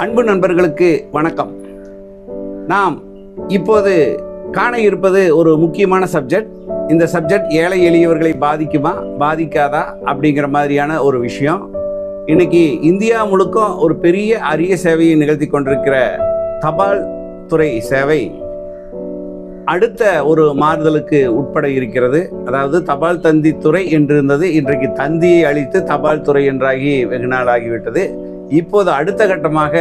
அன்பு நண்பர்களுக்கு வணக்கம். நாம் இப்போது காண இருப்பது ஒரு முக்கியமான சப்ஜெக்ட். இந்த சப்ஜெக்ட் ஏழை எளியவர்களை பாதிக்குமா பாதிக்காதா அப்படிங்கிற மாதிரியான ஒரு விஷயம். இன்னைக்கு இந்தியா முழுக்க ஒரு பெரிய அரிய சேவையை நிகழ்த்தி கொண்டிருக்கிற தபால் துறை சேவை அடுத்த ஒரு மாறுதலுக்கு உட்பட இருக்கிறது. அதாவது தபால் தந்தி துறை என்றிருந்தது, இன்றைக்கு தந்தியை அழித்து தபால் துறை என்றாகி வெகு நாள் ஆகிவிட்டது. இப்போது அடுத்த கட்டமாக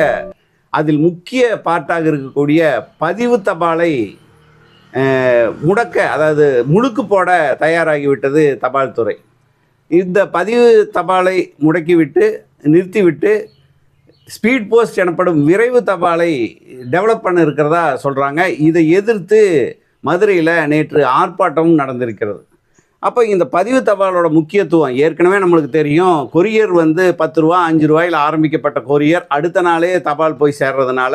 அதில் முக்கிய பார்ட்டாக இருக்கக்கூடிய பதிவு தபாலை முடக்க, அதாவது முழுக்கு போட தயாராகிவிட்டது தபால் துறை. இந்த பதிவு தபாலை முடக்கிவிட்டு நிறுத்திவிட்டு ஸ்பீட் போஸ்ட் எனப்படும் விரைவு தபாலை டெவலப் பண்ண இருக்கிறதா சொல்கிறாங்க. இதை எதிர்த்து மதுரையில் நேற்று ஆர்ப்பாட்டமும் நடந்திருக்கிறது. அப்போ இந்த பதிவு தபாலோட முக்கியத்துவம் ஏற்கனவே நம்மளுக்கு தெரியும். கொரியர் 10 ரூபா 5 ரூபாயில் ஆரம்பிக்கப்பட்ட கொரியர் அடுத்த நாளே தபால் போய் சேர்றதுனால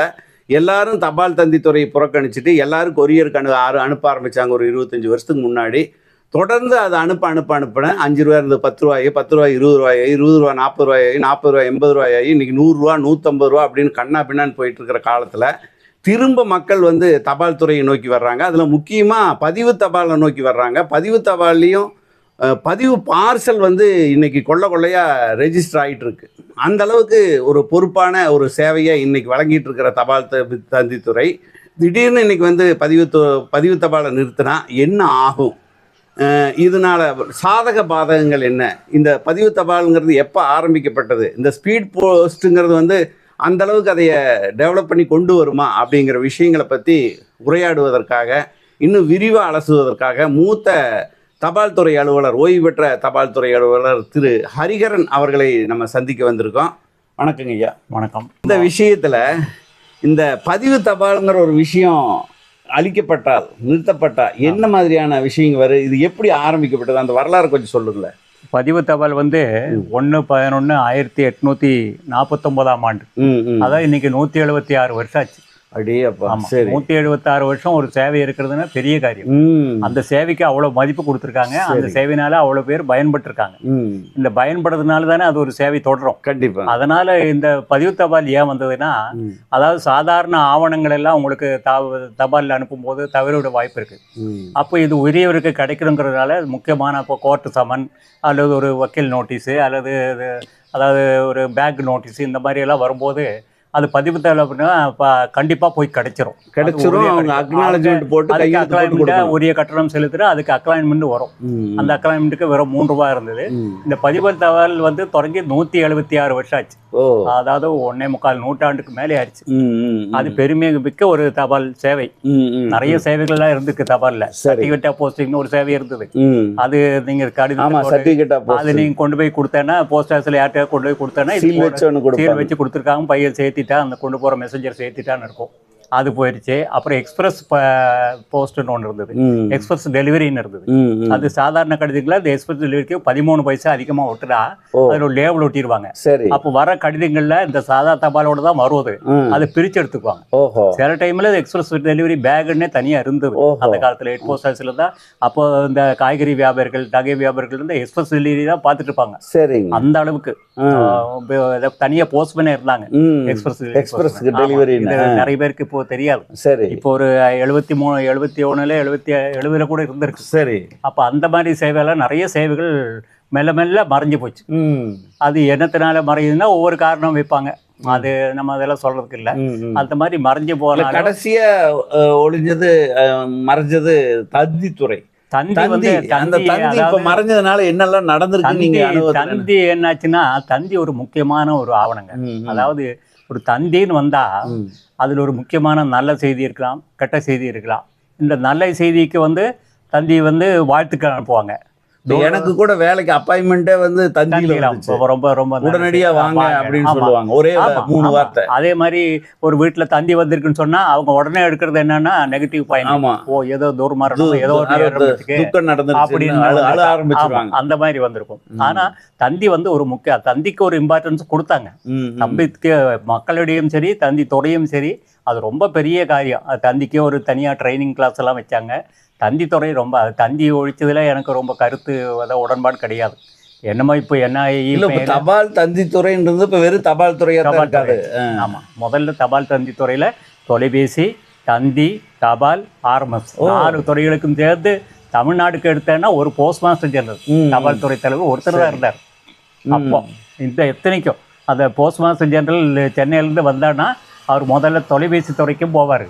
எல்லாரும் தபால் தந்தி துறையை புறக்கணிச்சிட்டு எல்லாரும் கொரியருக்கு அனுப்ப ஆரம்பித்தாங்க. ஒரு 25 வருஷத்துக்கு முன்னாடி தொடர்ந்து அது அனுப்பின 5 ரூபா இருந்து 10 ரூபாயி, 10 ரூபாய் 20 ரூபாயி, 20 ரூபா 40 ரூபாயி, 40 ரூபாய் 80 ரூபாயி, இன்றைக்கி 100 ரூபா 150 ரூபா அப்படின்னு கண்ணா பின்னான்னு போயிட்டு இருக்கிற காலத்தில் திரும்ப மக்கள் தபால் துறையை நோக்கி வர்றாங்க. அதில் முக்கியமாக பதிவு தபாலை நோக்கி வர்றாங்க. பதிவு தபால்லையும் பதிவு பார்சல் இன்றைக்கி கொள்ளையாக ரெஜிஸ்டர் ஆகிட்டு இருக்கு. அந்த அளவுக்கு ஒரு பொறுப்பான ஒரு சேவையை இன்றைக்கி வழங்கிட்டு இருக்கிற தபால் தந்தித்துறை திடீர்னு இன்றைக்கி பதிவு தபாலை நிறுத்தினா என்ன ஆகும், இதனால் சாதக பாதகங்கள் என்ன, இந்த பதிவு தபாலுங்கிறது எப்போ ஆரம்பிக்கப்பட்டது, இந்த ஸ்பீட் போஸ்ட்டுங்கிறது அந்த அளவுக்கு அதைய டெவலப் பண்ணி கொண்டு வருமா அப்படிங்கிற விஷயங்களை பற்றி உரையாடுவதற்காக, இன்னும் விரிவாக அலசுவதற்காக மூத்த தபால் துறை அலுவலர், ஓய்வு பெற்ற தபால் துறை அலுவலர் திரு ஹரிஹரன் அவர்களை நம்ம சந்திக்க வந்திருக்கோம். வணக்கங்க ஐயா. வணக்கம். இந்த விஷயத்தில் இந்த பதிவு தபாலுங்கிற ஒரு விஷயம் அழிக்கப்பட்டால், நிறுத்தப்பட்டால் என்ன மாதிரியான விஷயங்கள் வரும், இது எப்படி ஆரம்பிக்கப்பட்டது, அந்த வரலாறு கொஞ்சம் சொல்லுங்களேன். பதிவு தபால் 1/11/1849 ஆண்டு. அதான் இன்னைக்கு 176 வருஷம் ஆச்சு. அப்படியே அப்பா. 176 வருஷம் ஒரு சேவை இருக்கிறதுனா பெரிய காரியம். அந்த சேவைக்கு அவ்வளோ மதிப்பு கொடுத்துருக்காங்க. அந்த சேவைனால அவ்வளோ பேர் பயன்பட்டுருக்காங்க. இந்த பயன்படுறதுனால தானே அது ஒரு சேவை தொடரும். கண்டிப்பாக. அதனால இந்த பதிவு தபால் ஏன் வந்ததுன்னா, அதாவது சாதாரண ஆவணங்கள் எல்லாம் உங்களுக்கு தபாலில் அனுப்பும்போது தவறுவிட வாய்ப்பு இருக்கு. அப்போ இது உரியவருக்கு கிடைக்கணுங்கிறதுனால முக்கியமான இப்போ கோர்ட்டு சமன் அல்லது ஒரு வக்கீல் நோட்டீஸு அல்லது அதாவது ஒரு பேங்க் நோட்டீஸு இந்த மாதிரி எல்லாம் வரும்போது அது பதிவு தபால் அப்படின்னா கண்டிப்பாக போய் கிடைச்சிரும். உரிய கட்டணம் செலுத்துற அதுக்கு அக்லாயின்மெண்ட் வரும். அந்த அக்லாயின்மெண்ட்டுக்கு வெறும் 3 ரூபா இருந்தது. இந்த பதிவு தபால் தொடங்கி 176 வருஷம் ஆச்சு. அதாவது 1.25 நூற்றாண்டுக்கு மேலே ஆயிடுச்சு. அது பெருமை மிக்க ஒரு தபால் சேவை. நிறைய சேவைகள்லாம் இருந்துருக்கு தபால்ல. சர்டிஃபிகேட் ஆஃப் போஸ்டிங்னு ஒரு சேவை இருந்தது. அது நீங்க அது நீங்க கொண்டு போய் கொடுத்தேன்னா போஸ்ட் ஆஃபீஸ்ல யார்கிட்ட கொண்டு போய் கொடுத்தேன்னா சீல் வச்சு கொடுத்துருக்காங்க, பையன் சேர்த்திட்டா அந்த கொண்டு போகிற மெசஞ்சர் சேர்த்திட்டான்னு இருக்கும். அது போயிடுச்சு. அப்புறம் எக்ஸ்பிரஸ் போஸ்ட்னு ஒன்று இருந்தது, எக்ஸ்பிரஸ் டெலிவரின்னு இருந்தது. அது சாதாரண கடிதங்களை அந்த எக்ஸ்பிரஸ் டெலிவரிக்கு 13 பைசா அதிகமாக ஒட்டுனா அதில் ஒரு லேபிள் ஒட்டிடுவாங்க. அப்போ வர கடிதங்கள்ல இந்த சாதா தபாலோட தான் வருவது, அதை பிரித்து எடுத்துக்குவாங்க. சில டைம்ல எக்ஸ்பிரஸ் டெலிவரி பேக்குன்னே தனியாக இருந்தது அந்த காலத்தில். ஹெட் போஸ்ட் ஆஃபீஸில் தான் அப்போ இந்த காய்கறி வியாபாரிகள் நகை வியாபாரிகள் இருந்து எக்ஸ்பிரஸ் டெலிவரி தான் பார்த்துட்டு இருப்பாங்க. அந்த அளவுக்கு தனியாக போஸ்ட்மேனே இருந்தாங்க. எக்ஸ்பிரஸ் டெலிவரி நிறைய பேருக்கு இப்போ தெரியாது. சரி, இப்போ ஒரு 73 71 70 கூட இருந்திருக்கு. சரி, அப்போ அந்த மாதிரி சேவையெல்லாம் நிறைய சேவைகள் மெல்ல மெல்ல மறைஞ்சு போச்சு. அது என்னத்தினால மறையுதுன்னா ஒவ்வொரு காரணம் வைப்பாங்க. அது நம்ம அதெல்லாம் சொல்றதுக்கு இல்லை. அந்த மாதிரி மறைஞ்சு போன கடைசியா ஒளிஞ்சது மறைஞ்சது தந்தித்துறை. மறைஞ்சதுனால என்னெல்லாம் நடந்திருக்கு. தந்தி என்னாச்சுன்னா, தந்தி ஒரு முக்கியமான ஒரு ஆவணங்க. அதாவது ஒரு தந்தின்னு வந்தா அதில் ஒரு முக்கியமான நல்ல செய்தி இருக்கலாம், கெட்ட செய்தி இருக்கலாம். இந்த நல்ல செய்திக்கு தந்தி வாழ்த்துக்கள் அனுப்புவாங்க. எனக்கு கூட வேலைக்கு அப்பாயின்மெண்ட்டே தந்தியில ரொம்ப ரொம்ப உடனடியா வாங்க அப்படின்னு சொல்லுவாங்க. ஒரே 3 வார்த்தை. அதே மாதிரி ஒரு வீட்டுல தந்தி வந்திருக்குன்னு சொன்னா அவங்க உடனே எடுக்கிறது என்னன்னா நெகட்டிவ் பாயிண்ட். ஓ ஏதோ துர்மரணம், ஏதோ துக்கம் நடந்து அப்படின்னு ஆரம்பிச்சிருவாங்க. அந்த மாதிரி வந்திருக்கும். ஆனா தந்தி ஒரு முக்கிய, தந்திக்கு ஒரு இம்பார்ட்டன்ஸ் கொடுத்தாங்க. தம்பிக்கு மக்களிடையும் சரி தந்தி துறையும் சரி அது ரொம்ப பெரிய காரியம். தந்திக்கே ஒரு தனியா ட்ரைனிங் கிளாஸ் எல்லாம் வச்சாங்க. தந்தித்துறை ரொம்ப, தந்தி ஒழிச்சதில் எனக்கு ரொம்ப கருத்து உடன்பாடு கிடையாது. என்னமோ இப்போ என்ன இல்ல இப்ப தபால் தந்தித்துறைன்றது இப்ப வெறும் தபால் துறையா தான் இருக்காது. ஆமா, முதல்ல தபால் தந்தி துறையில தொலைபேசி, தந்தி, தபால், ஆர்எம்எஸ் 4 துறைகளுக்கும் சேர்த்து தமிழ்நாடுக்கு எடுத்தேன்னா ஒரு போஸ்ட் மாஸ்டர் ஜெனரல் தபால் துறை தலைவர் ஒருத்தர் தான் இருந்தார். அப்போ இந்த எத்தனைக்கும் அந்த போஸ்ட் மாஸ்டர் ஜெனரல் சென்னையிலேருந்து வந்தான்னா அவர் முதல்ல தொலைபேசி துறைக்கும் போவார்,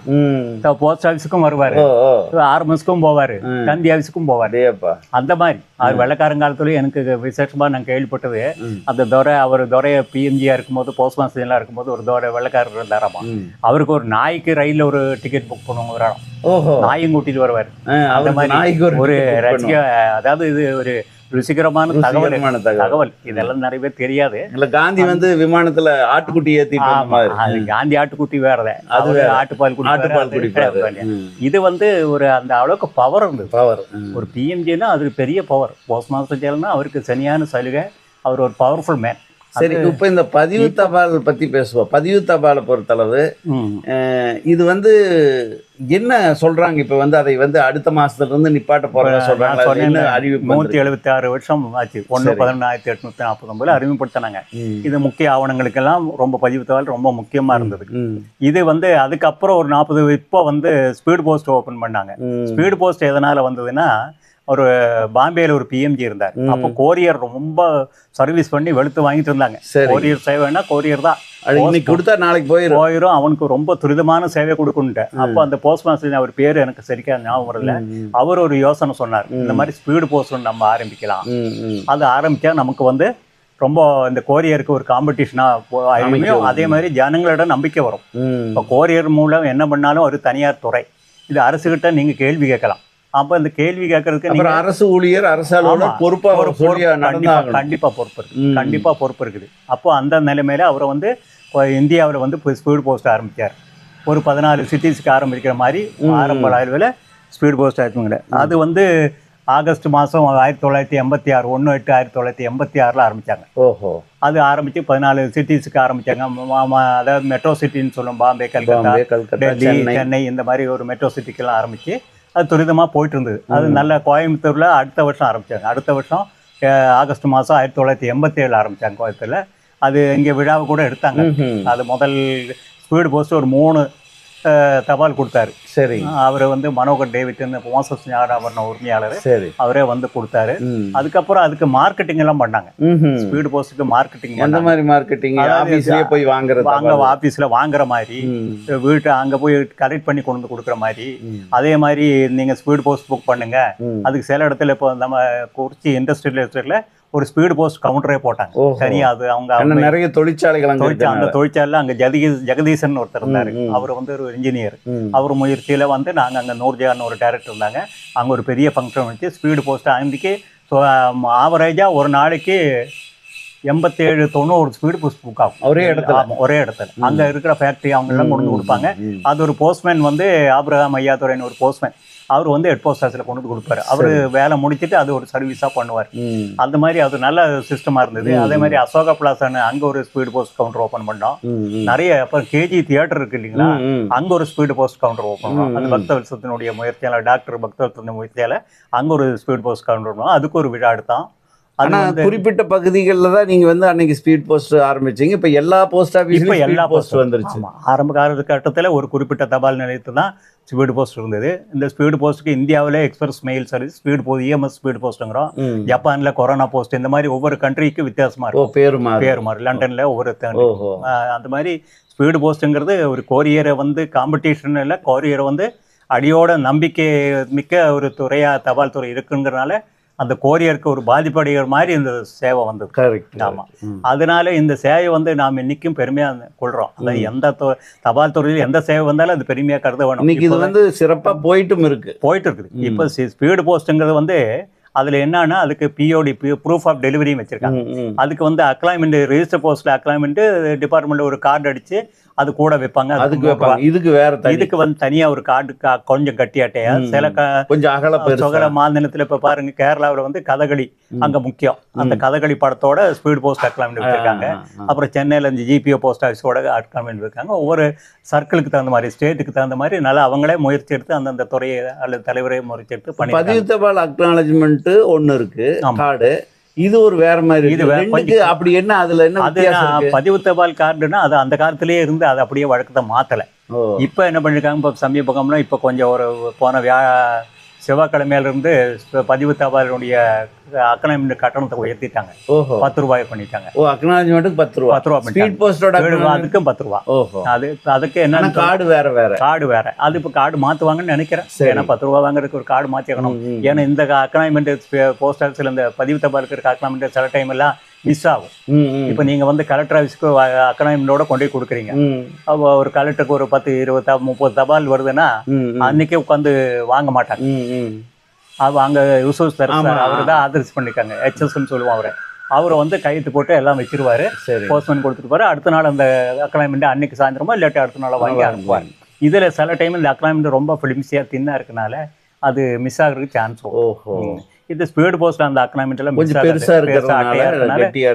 போஸ்ட் ஆஃபீஸுக்கும் வருவார், ஆர்எம்எஸ்க்கும் போவார், தந்தி ஆஃபீஸுக்கும் போவார். அந்த மாதிரி அவர் வெள்ளக்காரங்காலத்துலேயும் எனக்கு விசேஷமாக நான் கேள்விப்பட்டது, அந்த அவர் துறையை பிஎம்ஜியாக இருக்கும்போது போஸ்ட் மாஸ்டர் ஜெனரலாக இருக்கும்போது ஒரு வெள்ளக்காரர் இருந்தாராமா. அவருக்கு ஒரு நாய்க்கு ரயிலில் ஒரு டிக்கெட் புக் பண்ணுவாங்க, ஒரு இடம் நாயும் கூட்டிட்டு வருவார். அந்த மாதிரி ஒரு ரசிக, அதாவது இது ஒரு ருசிகரமான தகவல். இதெல்லாம் நிறைய பேர் தெரியாது. காந்தி வந்து விமானத்துல ஆட்டுக்குட்டி ஏத்திட்டு, காந்தி ஆட்டுக்குட்டி வேறத, அது ஆட்டுப்பால் குடிப்பாரு. இது வந்து ஒரு அந்த அளவுக்கு பவர் இருந்தது. ஒரு பிஎம்ஜினா அது பெரிய பவர். போஸ்ட் மாஸ்டர் ஜெனரல்னா அவருக்கு சரியான சலுகை, அவர் ஒரு பவர்ஃபுல் மேன். சரி, இப்போ இந்த பதிவு தபால் பற்றி பேசுவோம். பதிவு தபாலை பொறுத்தளவு இது வந்து என்ன சொல்றாங்க? இப்போ வந்து அதை வந்து அடுத்த மாசத்துல இருந்து நிப்பாட்ட போறதா சொல்றாங்க. 176 வருஷம் ஆச்சு. 1/11/1849 அறிமுகப்படுத்தினாங்க. இது முக்கிய ஆவணங்களுக்கெல்லாம் ரொம்ப பதிவு தபால் ரொம்ப முக்கியமா இருந்தது. இது வந்து அதுக்கப்புறம் ஒரு 40 இப்போ வந்து ஸ்பீட் போஸ்ட் ஓப்பன் பண்ணாங்க. ஸ்பீட் போஸ்ட் எதனால வந்ததுன்னா, ஒரு பாம்பேல ஒரு பிஎம்ஜி இருந்தார். அப்போ கோரியர் ரொம்ப சர்வீஸ் பண்ணி வெளுத்து வாங்கிட்டு இருந்தாங்க. கோரியர் சேவைன்னா கோரியர் தான், கொடுத்தா நாளைக்கு போயிடும். அவனுக்கு ரொம்ப துரிதமான சேவை கொடுக்கணுன்ட்டு. அப்போ அந்த போஸ்ட் மாஸ்டர், அவர் பேர் எனக்கு சரிக்கா ஞாபகம் வரல, அவர் ஒரு யோசனை சொன்னார், இந்த மாதிரி ஸ்பீடு போஸ்ட் நம்ம ஆரம்பிக்கலாம். அது ஆரம்பிச்சா நமக்கு வந்து ரொம்ப இந்த கோரியருக்கு ஒரு காம்படிஷனா அமையும். அதே மாதிரி ஜனங்களோட நம்பிக்கை வரும். இப்போ கோரியர் மூலம் என்ன பண்ணாலும் ஒரு தனியார் துறை, இது அரசுகிட்ட நீங்க கேள்வி கேட்கலாம். அப்போ இந்த கேள்வி கேட்கறதுக்கு அரசு ஊழியர், அரசாளர் பொறுப்பா கண்டிப்பா பொறுப்பு இருக்கு, கண்டிப்பா பொறுப்பு இருக்குது. அப்போ அந்த நிலைமையில அவரை வந்து இந்தியாவில் வந்து ஸ்பீடு போஸ்ட் ஆரம்பிச்சார். ஒரு 14 சிட்டிஸ்க்கு ஆரம்பிக்கிற மாதிரி ஆரம்ப அளவில் ஸ்பீடு போஸ்ட் ஆரம்பிங்க. அது வந்து ஆகஸ்ட் மாதம் 1986 1/8/1986 ஆரம்பித்தாங்க. அது ஆரம்பித்து 14 சிட்டிஸுக்கு ஆரம்பித்தாங்க. அதாவது மெட்ரோ சிட்டின்னு சொல்லுவோம், பாம்பே, கல்கத்தா, டெல்லி, சென்னை, இந்த மாதிரி ஒரு மெட்ரோ சிட்டிக்கெல்லாம் ஆரம்பித்து அது துரிதமாக போயிட்டு இருந்தது. அது நல்ல கோயம்புத்தூரில் அடுத்த வருஷம் ஆரம்பித்தாங்க. அடுத்த வருஷம் ஆகஸ்ட் மாதம் 1987 ஆரம்பித்தாங்க கோயம்புத்தூரில். அது இங்கே விழாவை கூட எடுத்தாங்க. அது முதல் ஸ்பீடு போஸ்ட் ஒரு 3 தபால் கொடுத்தாரு. சரி, அவர் வந்து மனோகர் டேவிட்னு மோசஸ் ஞானாபரண உரிமையாளர், அவரே வந்து கொடுத்தாரு. அதுக்கப்புறம் அதுக்கு மார்க்கெட்டிங் எல்லாம் பண்ணாங்க. ஸ்பீடு போஸ்ட்டுக்கு மார்க்கெட்டிங், அந்த மாதிரி மார்க்கெட்டிங் ஆபீஸ்லயே போய் ஆபீஸ்ல வாங்குற மாதிரி, வீட்டு அங்க போய் கலெக்ட் பண்ணி கொண்டு வந்து கொடுக்குற மாதிரி. அதே மாதிரி நீங்க ஸ்பீடு போஸ்ட் புக் பண்ணுங்க, அதுக்கு சில இடத்துல இப்போ நம்ம குறிச்சி இண்டஸ்ட்ரியல் எஸ்டேட்ல ஒரு ஸ்பீடு போஸ்ட் கவுண்டரே போட்டாங்க தனியா. அது அவங்க நிறைய தொழிற்சாலைகள் அந்த தொழிற்சாலை அங்க ஜெகதீசன் ஒருத்தர் இருந்தாரு. அவர் வந்து ஒரு இன்ஜினியர். அவர் முயற்சியில வந்து நாங்க அங்க நூர்ஜான்னு ஒரு டைரக்டர் இருந்தாங்க. அங்க ஒரு பெரிய ஃபங்க்ஷன் வச்சு ஸ்பீடு போஸ்ட் அன்றைக்கு ஆவரேஜா ஒரு நாளைக்கு 87-90 ஸ்பீடு போஸ்ட் புக் ஆகும் ஒரே இடத்துல. அங்க இருக்கிற ஃபேக்டரி அவங்க எல்லாம் கொண்டு கொடுப்பாங்க. அது ஒரு போஸ்ட்மேன் வந்து ஆபிரகாம் ஐயாதுரைன்னு ஒரு போஸ்ட்மேன், அவர் வந்து ஹெட் போஸ்ட் ஆஃபீஸில் கொண்டு கொடுப்பாரு. அவர் வேலை முடிச்சுட்டு அது ஒரு சர்வீஸாக பண்ணுவார். அந்த மாதிரி அது நல்ல சிஸ்டமாக இருந்தது. அதே மாதிரி அசோகா பிளாசான்னு அங்கே ஒரு ஸ்பீடு போஸ்ட் கவுண்டர் ஓப்பன் பண்ணோம். நிறைய அப்புறம் கேஜி தியேட்டர் இருக்கு இல்லைங்களா, அங்கே ஒரு ஸ்பீடு போஸ்ட் கவுண்டர் ஓப்பன் பண்ணோம். அது பக்தவத்சத்தினுடைய முயற்சியால், டாக்டர் பக்தவத்சத்தினுடைய முயற்சியால் அங்கே ஒரு ஸ்பீடு போஸ்ட் கவுண்டர் பண்ணோம். அதுக்கு ஒரு விழா எடுத்தோம். ஆனால் குறிப்பிட்ட பகுதிகளில் தான் நீங்கள் வந்து அன்னைக்கு ஸ்பீட் போஸ்ட் ஆரம்பிச்சிங்க. இப்போ எல்லா போஸ்ட் ஆஃபீஸும் எல்லா போஸ்ட் வந்துருச்சு. ஆரம்ப காலகட்டத்தில் ஒரு குறிப்பிட்ட தபால் நிலையத்தில் தான் ஸ்பீடு போஸ்ட் இருந்தது. இந்த ஸ்பீடு போஸ்ட்டுக்கு இந்தியாவிலே express mail service, speed post, EMS speed போஸ்ட்டுங்கிறோம். ஜப்பானில் கொரோனா போஸ்ட், இந்த மாதிரி ஒவ்வொரு கண்ட்ரிக்கு வித்தியாசமாக இருக்கும், பேர் மாறு. லண்டனில் ஒவ்வொரு அந்த மாதிரி ஸ்பீடு போஸ்ட்டுங்கிறது ஒரு கோரியரை வந்து காம்படிஷன் இல்லை, கோரியரை வந்து அடியோட நம்பிக்கை மிக்க ஒரு துறையாக தபால் துறை இருக்குங்கிறனால அந்த கோரியருக்கு ஒரு பாதிப்படைகிற மாதிரி இந்த சேவை வந்தது. கரெக்ட். ஆமாம், அதனால இந்த சேவை வந்து நாம் இன்னைக்கும் பெருமையாக கொள்கிறோம். அதாவது எந்த தபால் துறையில் எந்த சேவை வந்தாலும் அது பெருமையாக கருத வேணும். இன்னைக்கு இது வந்து சிறப்பாக போயிட்டு இருக்குது. இப்போ ஸ்பீடு போஸ்ட்டுங்கிறது வந்து அதில் என்னன்னா அதுக்கு பிஓடி, ப்ரூஃப் ஆஃப் டெலிவரியும் வச்சுருக்காங்க. அதுக்கு வந்து அக்ளாய்மெண்ட், ரெஜிஸ்டர் போஸ்ட்டில் அக்ளாய்மெண்ட் டிபார்ட்மெண்ட்டில் ஒரு கார்டு அடித்து அது கூட வைப்பாங்க. அதுக்கு வைப்பாங்க. இதுக்கு வந்து தனியாக ஒரு கார்டு கொஞ்சம் கட்டியாட்டையா சில கொஞ்சம் அகல மாநிலத்தில் இப்போ பாருங்க, கேரளாவில் வந்து கதகளி அங்கே முக்கியம். அந்த கதகளி படத்தோட ஸ்பீடு போஸ்ட் அக்ளாய்மெண்ட் வச்சுருக்காங்க. அப்புறம் சென்னையில் இந்த ஜிபிஓ போஸ்ட் ஆஃபீஸோட அக்ளாய்மெண்ட் இருக்காங்க. ஒவ்வொரு சர்க்கிளுக்கு தகுந்த மாதிரி, ஸ்டேட்டுக்கு தகுந்த மாதிரி நல்லா அவங்களே முயற்சி எடுத்து அந்தந்த துறையை அல்லது தலைவரை முயற்சி எடுத்து பண்ணி. பதிவு தபால் அக்னாலஜ்மெண்ட் ஒன்று இருக்கு கார்டு. இது ஒரு வேற மாதிரி இது இருக்கு. ரெண்டுக்கு அப்படி என்ன அதுல என்ன அது வித்தியாசம் இருக்கு? பதிவு தபால் கார்டுன்னா அது அந்த காலத்திலேயே இருந்து அதை அப்படியே வழக்கத்தை மாத்தலை. ஓ இப்போ என்ன பண்ணியிருக்காங்க, இப்போ சமீபகம்னா இப்போ கொஞ்சம் ஒரு போன செவ்வாய்க்கிழமையிலிருந்து பதிவு தபாலுடைய அக்கனாமிண்ட் கட்டணத்தை உயர்த்திட்டாங்க. ஓஹோ 10 ரூபாய் பண்ணிட்டாங்க. ஓ அக்னாலஜ்மென்ட்டுக்கு 10 ரூபா. 10 ரூபா ஸ்பீட் போஸ்டோட அதுக்கும் 10 ரூபா. ஓஹோ அதுக்கு என்ன கார்டு வேற வேற. கார்டு வேற. அது இப்போ கார்டு மாற்றுவாங்கன்னு நினைக்கிறேன். ஏன்னா 10 ரூபா வாங்குறதுக்கு ஒரு கார்டு மாற்றிக்கணும். ஏன்னா இந்த அக்கனாமிண்ட் போஸ்ட் ஆஃபீஸில் இந்த பதிவு தபாலுக்கு இருக்க அக்கனாமிண்ட் சில டைம் எல்லாம் மிஸ் ஆகும். இப்போ நீங்கள் வந்து கலெக்டர் ஆஃபீஸ்க்கு அக்கனாமிண்டோட கொண்டு போய் கொடுக்குறீங்க. அப்போ ஒரு கலெக்டருக்கு ஒரு 10, 20, 30 தபால் வருதுன்னா அன்னைக்கே உட்காந்து வாங்க மாட்டாங்க. அங்கே யூசஸ் தரசார் அவர் தான் ஆதரிச்சு பண்ணியிருக்காங்க. ஹெச்எஸ்ன்னு சொல்லுவோம் அவரை வந்து கையெழுத்து போட்டு எல்லாம் வச்சிருவாரு. போஸ்ட்மேன் கொடுத்துருப்பாரு. அடுத்த நாள் அந்த அக்கனாமிண்ட் அன்னைக்கு சாயந்தரமா இல்லாட்டி அடுத்த நாள் வாங்கி அனுப்புவார். இதில் சில டைம் இந்த அக்கனாமிண்ட் ரொம்ப ஃபிலிம்ஸியாக தின்னா இருக்கனால அது மிஸ் ஆகுறதுக்கு சான்ஸ் வரும். இது ஸ்பீடு போஸ்ட்ல அந்த அக்கனாமிண்ட்லாம்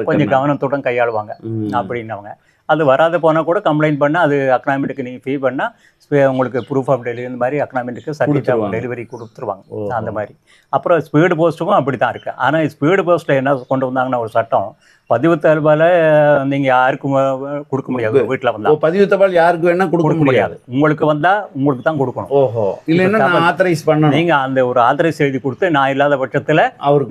கொஞ்சம் கவனத்துடன் கையாளுவாங்க அப்படின்னவங்க. அது வராது போனால் கூட கம்ப்ளைண்ட் பண்ணால் அது அக்கனாமிண்ட்டுக்கு நீங்கள் ஃபீ பண்ணால் உங்களுக்கு ப்ரூஃப் ஆஃப் டெலிவரி இந்த மாதிரி அக்கனாமிண்ட்டுக்கு சர்டிஃபிகேட் ஆஃப் டெலிவரி கொடுத்துருவாங்க அந்த மாதிரி. அப்புறம் ஸ்பீடு போஸ்ட்டுக்கும் அப்படி தான் இருக்குது. ஆனால் ஸ்பீடு போஸ்ட்டில் என்ன கொண்டு வந்தாங்கன்னா ஒரு சட்டம், பதிவு தபால நீங்கள் யாருக்கும் கொடுக்க முடியாது. வீட்டில் வந்தால் பதிவு தபால் யாருக்கு வேணா கொடுக்க முடியாது. உங்களுக்கு வந்தால் உங்களுக்கு தான் கொடுக்கணும். ஓஹோ இல்லைன்னா ஆத்தரைஸ் பண்ணணும். நீங்கள் அந்த ஒரு ஆத்தரைஸ் எழுதி கொடுத்து நான் இல்லாத பட்சத்தில்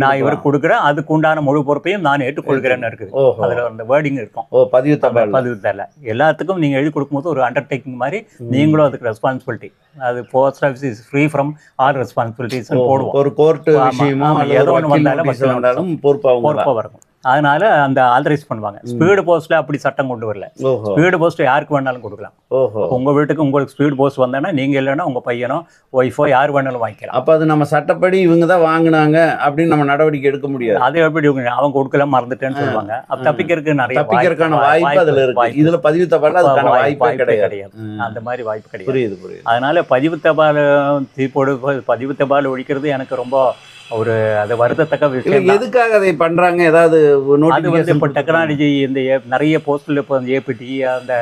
நான் இவருக்கு கொடுக்குறேன், அதுக்கு உண்டான முழு பொறுப்பையும் நான் ஏற்றுக்கொள்கிறேன்னு இருக்குது. அதில் அந்த வேர்டிங் இருக்கும். பதிவு தபால் எல்லாத்துக்கும் நீங்கள் எழுதி கொடுக்கும்போது ஒரு அண்டர்டேக்கிங் மாதிரி நீங்களும் அதுக்கு ரெஸ்பான்சிபிலிட்டி. அது post office is free from all responsibilities போடுவோம். ஒரு கோர்ட்டு ஏதோ ஒன்று வந்தாலும் பொறுப்பாக வரும். அதனால அந்த ஆல்டரைஸ் பண்ணுவாங்க. ஸ்பீடு போஸ்ட்ல அப்படி சட்டம் கொண்டு வரல. ஸ்பீடு போஸ்ட் யாருக்கு வேணாலும் கொடுக்கலாம். உங்க வீட்டுக்கு உங்களுக்கு ஸ்பீடு போஸ்ட் வந்தேன்னா நீங்க இல்லைன்னா உங்க பையனோ ஒய்ஃபோ யார் வேணாலும் வாங்கிக்கலாம். அப்ப அது நம்ம சட்டப்படி இவங்க தான் வாங்கினாங்க அப்படின்னு நம்ம நடவடிக்கை எடுக்க முடியாது. அது எப்படி அவங்க கொடுக்கல மறந்துட்டேன்னு சொல்லுவாங்க. அப்ப தப்பிக்கிறதுக்கு நிறைய வாய்ப்பு அதுல இருக்கு. இதுல பதிவு தபால் அதுக்கான வாய்ப்பே கிடையாது. அந்த மாதிரி வாய்ப்பு கிடையாது. புரியுது. அதனால பதிவு தபால் பதிவு தபால் ஒழிக்கிறது எனக்கு ரொம்ப ஒரு அது வருத்தத்தக்க விஷயம். எதுக்காக அதை பண்றாங்க? ஏதாவது அது வந்து இப்போ டெக்னாலஜி இந்த நிறைய போஸ்டல் இப்போ ஏபிடி அந்த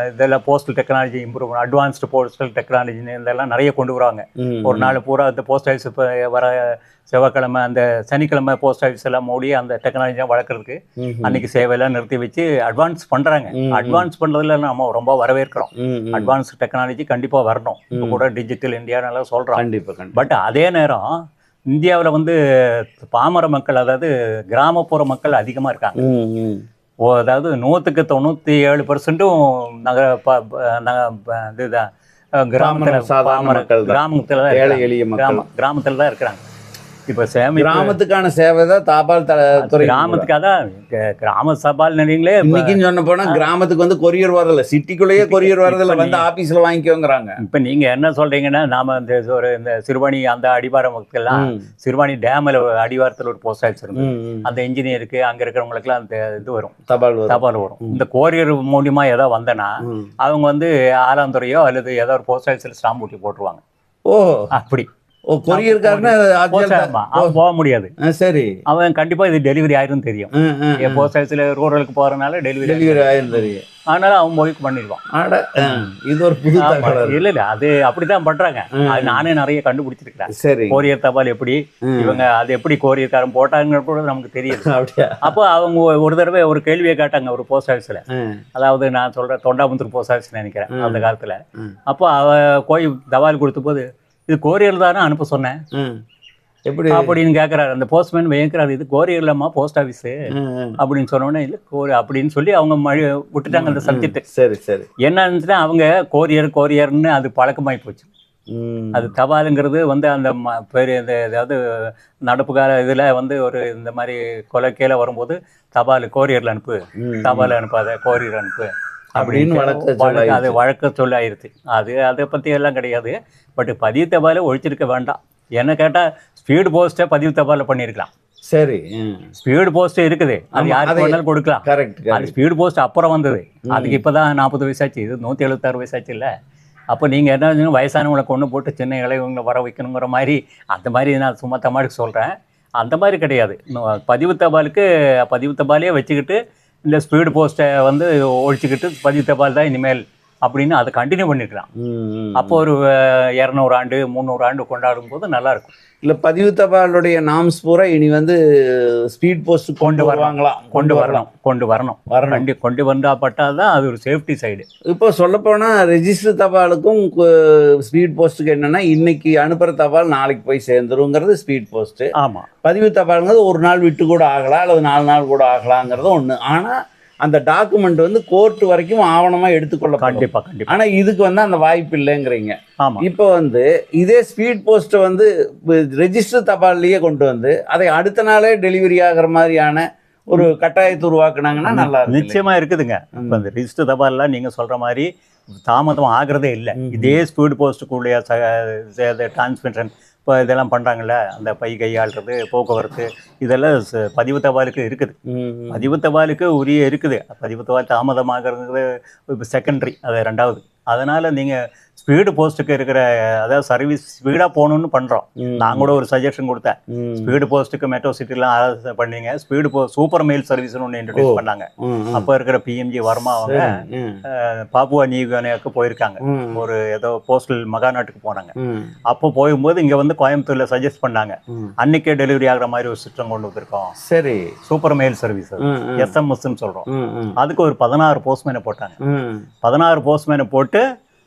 இதெல்லாம் postal technology improve advanced postal டெக்னாலஜின்னு இதெல்லாம் நிறைய கொண்டு வராங்க. ஒரு நாள் பூரா அந்த போஸ்ட் ஆஃபீஸ் இப்போ வர செவ்வாய்க்கிழமை அந்த சனிக்கிழமை போஸ்ட் ஆஃபீஸ் எல்லாம் மூடி அந்த டெக்னாலஜியாக வளர்க்குறதுக்கு அன்னைக்கு சேவையெல்லாம் நிறுத்தி வச்சு அட்வான்ஸ் பண்ணுறாங்க. அட்வான்ஸ் பண்ணுறதுல நம்ம ரொம்ப வரவேற்கிறோம். அட்வான்ஸ் டெக்னாலஜி கண்டிப்பாக வரணும். இப்போ கூட டிஜிட்டல் இந்தியானெல்லாம் சொல்கிறோம். கண்டிப்பாக. பட் அதே நேரம் இந்தியாவில் வந்து பாமர மக்கள், அதாவது கிராமப்புற மக்கள் அதிகமாக இருக்காங்க. அதாவது 197% இதுதான் கிராமத்தில் தான் இருக்கிறாங்க. இப்போ கிராமத்துக்கான சேவை தான் தபால் துறை. கிராமத்துக்காக தான் கிராம தபால் நிலையங்களே இன்னைக்குன்னு சொன்ன போனா கிராமத்துக்கு வந்து கொரியர் வரதில்ல, சிட்டிக்குள்ளேயே கொரியர் வரதில்ல, வந்து ஆபீஸ்ல வாங்கிக்கோங்கிறாங்க. இப்ப நீங்க என்ன சொல்றீங்கன்னா நாம இந்த சிறுவாணி அந்த அடிவார மக்கள்லாம் சிறுவாணி டேம்ல அடிவாரத்தில் ஒரு போஸ்ட் ஆஃபீஸ் இருக்கு. அந்த இன்ஜினியருக்கு அங்க இருக்கிறவங்களுக்கு எல்லாம் அந்த இது வரும், தபால் வரும். இந்த கொரியர் மூலியமா ஏதாவது வந்தனா அவங்க வந்து ஆலாந்துறையோ அல்லது ஏதோ ஒரு போஸ்ட் ஆஃபீஸ்ல ஸ்டாம்ப் ஊட்டி போட்டுருவாங்க. ஓ அப்படி போக முடியாது. சரி, அவன் கண்டிப்பா இது டெலிவரி ஆயிரும் தெரியும். போஸ்ட் ஆஃபீஸ்ல ரூரலுக்கு போறதுனால டெலிவரி ஆயிரும் தெரியும். அதனால அவன் போய் பண்ணிடுவான். இது ஒரு புது இல்ல அது அப்படித்தான் பண்றாங்க. அது நானே நிறைய கண்டுபிடிச்சிருக்கிறேன். சரி, கொரியர் தபால் எப்படி இவங்க அது எப்படி கொரியர்காரன் போட்டாங்க கூட நமக்கு தெரியுது. அப்போ அவங்க ஒரு தடவை ஒரு கேள்வியை கேட்டாங்க ஒரு போஸ்ட் ஆஃபீஸ்ல. அதாவது நான் சொல்றேன் தொண்டாமுத்தூர் போஸ்ட் ஆஃபீஸ் நினைக்கிறேன் அந்த காலத்துல. அப்போ அவ கோயில் தபால் கொடுத்த போது இது கோரியர் தானே அனுப்ப சொன்னேன் எப்படி அப்படின்னு கேட்குறாரு அந்த போஸ்ட்மேன். வைக்கிறாரு இது கோரியர் இல்லாமா போஸ்ட் ஆஃபீஸு அப்படின்னு சொன்னோன்னே இல்லை அப்படின்னு சொல்லி அவங்க விட்டுட்டாங்க அந்த சப்ஜெக்ட். சரி சரி, என்ன இருந்துச்சுன்னா அவங்க கோரியர்னு அது பழக்கமாகி போச்சு. அது தபாலுங்கிறது வந்து அந்த பெரிய இந்த ஏதாவது நடப்பு கால இதில் வந்து ஒரு இந்த மாதிரி கொலைக்கையில் வரும்போது தபால் கோரியரில் அனுப்பு, தபால் அனுப்பாத கோரியர் அனுப்பு அப்படின்னு அது வழக்க சொல்ல ஆயிடுச்சு. அதை பற்றி எல்லாம் கிடையாது. பட் பதிவு தபாலை ஒழிச்சிருக்க வேண்டாம். என்ன கேட்டால் ஸ்பீடு போஸ்ட்டை பதிவு தபாலை பண்ணியிருக்கலாம். சரி, ஸ்பீடு போஸ்ட் இருக்குது, அது யாருக்கு வேணாலும் கொடுக்கலாம். கரெக்ட். அது ஸ்பீடு போஸ்ட் அப்புறம் வந்தது. அதுக்கு இப்போ தான் 40 வயசாச்சு, இது 176 வயசாச்சு இல்லை. அப்போ நீங்கள் என்ன வயசானவங்களை கொண்டு போட்டு சின்ன இளையவங்களை வர வைக்கணுங்கிற மாதிரி அந்த மாதிரி நான் சும்மா தமாடுக்கு சொல்கிறேன். அந்த மாதிரி கிடையாது. பதிவு தபாலே வச்சுக்கிட்டு இந்த ஸ்பீடு போஸ்ட்டை வந்து ஒழிச்சிக்கிட்டு பதிவு தபால் தான் இனிமேல் அப்படின்னு அதை கண்டினியூ பண்ணிருக்கலாம். அப்போ ஒரு 200 ஆண்டு 300 ஆண்டு கொண்டாடும் போது நல்லா இருக்கும். இல்லை, பதிவு தபாலுடைய நாம்ஸ் பூரா இனி வந்து ஸ்பீட் போஸ்ட் கொண்டு வரணும் கொண்டு வந்தாப்பட்டால் தான் அது ஒரு சேஃப்டி சைடு. இப்போ சொல்லப்போனால் ரெஜிஸ்டர் தபாலுக்கும் ஸ்பீட் போஸ்ட்டுக்கு என்னென்னா இன்னைக்கு அனுப்புகிற தபால் நாளைக்கு போய் சேர்ந்துருங்கிறது ஸ்பீட் போஸ்ட்டு. ஆமாம், பதிவு தபாலுங்கிறது ஒரு நாள் விட்டு கூட ஆகலாம் அல்லது 4 நாள் கூட ஆகலாங்கிறது ஒன்று. ஆனால் அந்த டாக்குமெண்ட் வந்து கோர்ட் வரைக்கும் ஆவணமாக எடுத்துக்கொள்ள கண்டிப்பாக. ஆனால் இதுக்கு வந்து அந்த வாய்ப்பு இல்லைங்கிறீங்க. ஆமாம், இப்போ வந்து இதே ஸ்பீட் போஸ்ட்டை வந்து ரெஜிஸ்டர் தபால்லையே கொண்டு வந்து அதை அடுத்த நாளே டெலிவரி ஆகிற மாதிரியான ஒரு கட்டாயத்தை உருவாக்குனாங்கன்னா நல்லா இருக்கும். நிச்சயமாக இருக்குதுங்க. இப்போ இந்த ரெஜிஸ்டர் தபால்லாம் நீங்கள் சொல்கிற மாதிரி தாமதம் ஆகிறதே இல்லை. இதே ஸ்பீட் போஸ்ட்டுக்குள்ளே டிரான்ஸ்மிஷன் இப்போ இதெல்லாம் பண்ணுறாங்கல்ல, அந்த பை கையாளுறது, போக்குவரத்து, இதெல்லாம் பதிவு தபாலுக்கு இருக்குது. பதிவு தபாலுக்கு உரிய இருக்குது. பதிவு தபால் தாமதமாகிறது இப்போ செகண்டரி, அது 2வது. அதனால் நீங்கள் ஸ்பீடு போஸ்ட்டுக்கு இருக்கிற அதாவது சர்வீஸ் ஸ்பீடாக போகணுன்னு பண்ணுறோம். நான் கூட ஒரு சஜஷன் கொடுத்தேன். ஸ்பீடு போஸ்ட்டுக்கு மெட்ரோ சிட்டிலாம் ஆலோசனை பண்ணீங்க. ஸ்பீடு சூப்பர் மெயில் சர்வீஸ்னு ஒன்று இன்ட்ரடியூஸ் பண்ணாங்க. அப்போ இருக்கிற பிஎம்ஜி வர்மா அவங்க பாப்புவா நியூகினியாவுக்கு போயிருக்காங்க. ஒரு ஏதோ போஸ்டல் மகாநாட்டுக்கு போனாங்க. அப்போ போகும்போது இங்கே வந்து கோயம்புத்தூரில் சஜஸ்ட் பண்ணாங்க, அன்னைக்கே டெலிவரி ஆகிற மாதிரி ஒரு சிஸ்டம் கொண்டு வந்திருக்கோம். சரி, சூப்பர் மெயில் சர்வீஸ் SMS சொல்கிறோம். அதுக்கு ஒரு 16 போஸ்ட்மேனை போட்டாங்க. 16 போஸ்ட்மேனை போட்டு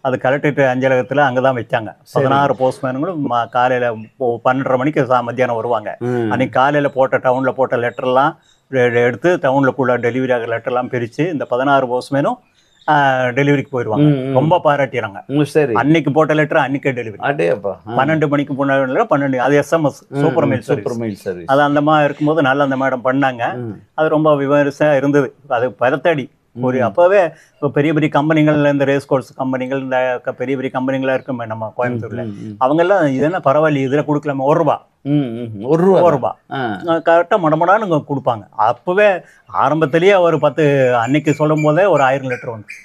அது கலெக்டரேட் அஞ்சலகத்தில் அங்கே தான் வச்சாங்க. 16 போஸ்ட்மேனுங்களும் காலையில் 12:30 மணிக்கு மத்தியானம் வருவாங்க. அன்றைக்கி காலையில் டவுனில் போட்ட லெட்டர்லாம் எடுத்து டவுனில் டெலிவரி ஆகிற லெட்டர்லாம் பிரித்து இந்த 16 போஸ்ட்மேனும் டெலிவரிக்கு போயிடுவாங்க. ரொம்ப பாராட்டிடுறாங்க. சரி, அன்னைக்கு போட்ட லெட்டர் அன்னைக்கே டெலிவரி. 12 மணிக்கு முன்னாடி 12 அது SMS சூப்பர் மெயில் சர்வீஸ். அது அந்த மாதிரி இருக்கும்போது நல்லா அந்த மேடம் பண்ணாங்க. அது ரொம்ப விமர்சையாக இருந்தது. அது பரத்தடி ஒரு அப்போவே இப்போ பெரிய பெரிய கம்பெனிகள், இந்த ரேஸ் கோர்ஸ் கம்பெனிகள், இந்த பெரிய பெரிய கம்பெனிகளாக இருக்குமே நம்ம கோயம்புத்தூரில், அவங்கெல்லாம் இதெல்லாம் பரவாயில்ல, இதில் கொடுக்கலாமே, ஒரு ரூபா கரெக்டாக மடமடான்னு கொடுப்பாங்க. அப்போவே ஆரம்பத்திலேயே ஒரு 10 அன்னைக்கு சொல்லும் போதே ஒரு 1000 லெட்டர் வந்து.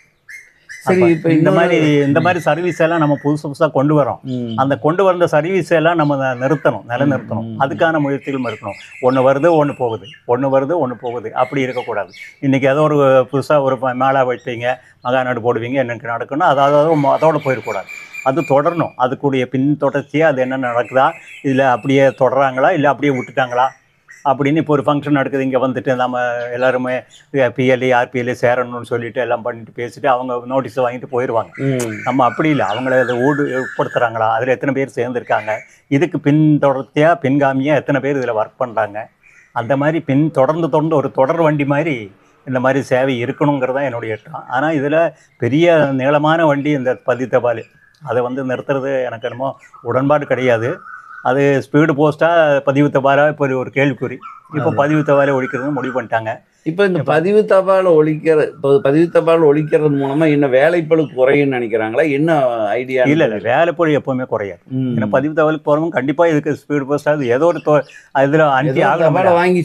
சரி, இப்போ இந்த மாதிரி சர்வீஸ் எல்லாம் நம்ம புதுசாக கொண்டு வரோம். அந்த கொண்டு வந்த சர்வீஸ் எல்லாம் நம்ம நிலைநிறுத்தணும். அதுக்கான முயற்சிகளும் இருக்கணும். ஒன்று வருது ஒன்று போகுது அப்படி இருக்கக்கூடாது. இன்றைக்கி ஏதோ ஒரு புதுசாக ஒரு மேளா வைப்பீங்க, மகாநாடு போடுவீங்க, என்னென்னு நடக்கணும், அதோடு போயிடக்கூடாது. அது தொடரணும். அதுக்குடைய பின் தொடர்ச்சியாக அது என்ன நடக்குதா, இதில் அப்படியே தொடராங்களா இல்லை அப்படியே விட்டுட்டாங்களா அப்படின்னு. இப்போ ஒரு ஃபங்க்ஷன் நடக்குது, இங்கே வந்துட்டு நம்ம எல்லாருமே PLA RPLA சேரணும்னு சொல்லிட்டு எல்லாம் பண்ணிட்டு பேசிட்டு அவங்க நோட்டீஸை வாங்கிட்டு போயிடுவாங்க. நம்ம அப்படி இல்லை, அவங்கள அதை உட்படுத்துகிறாங்களா, அதில் எத்தனை பேர் சேர்ந்துருக்காங்க, இதுக்கு பின் தொடர்ச்சியாக பின்காமியாக எத்தனை பேர் இதில் ஒர்க் பண்ணுறாங்க, அந்த மாதிரி தொடர்ந்து ஒரு தொடர் வண்டி மாதிரி இந்த மாதிரி சேவை இருக்கணுங்கிறதான் என்னுடைய எண்ணம். ஆனால் இதில் பெரிய நீளமான வண்டி இந்த பதிவு தபால், அதை வந்து நிறுத்துறது எனக்கு என்னமோ உடன்பாடு கிடையாது. அது ஸ்பீடு போஸ்ட்டாக பதிவு தபாலாக இப்போ ஒரு கேள்விக்குறி. இப்போ பதிவு தபாலை ஒழிக்கிறதுன்னு முடிவு பண்ணிட்டாங்க. இப்போ இந்த பதிவு தபாலை ஒழிக்கிறது மூலமாக இன்னும் வேலைப்பளு குறையும்னு நினைக்கிறாங்களா? என்ன ஐடியா? இல்லை, வேலைப்பளு எப்போவுமே குறையாது. ஏன்னா பதிவு தபாலுக்கு போகிறவங்க கண்டிப்பாக இதுக்கு ஸ்பீடு போஸ்ட்டாக ஏதோ ஒரு இதில் வாங்கி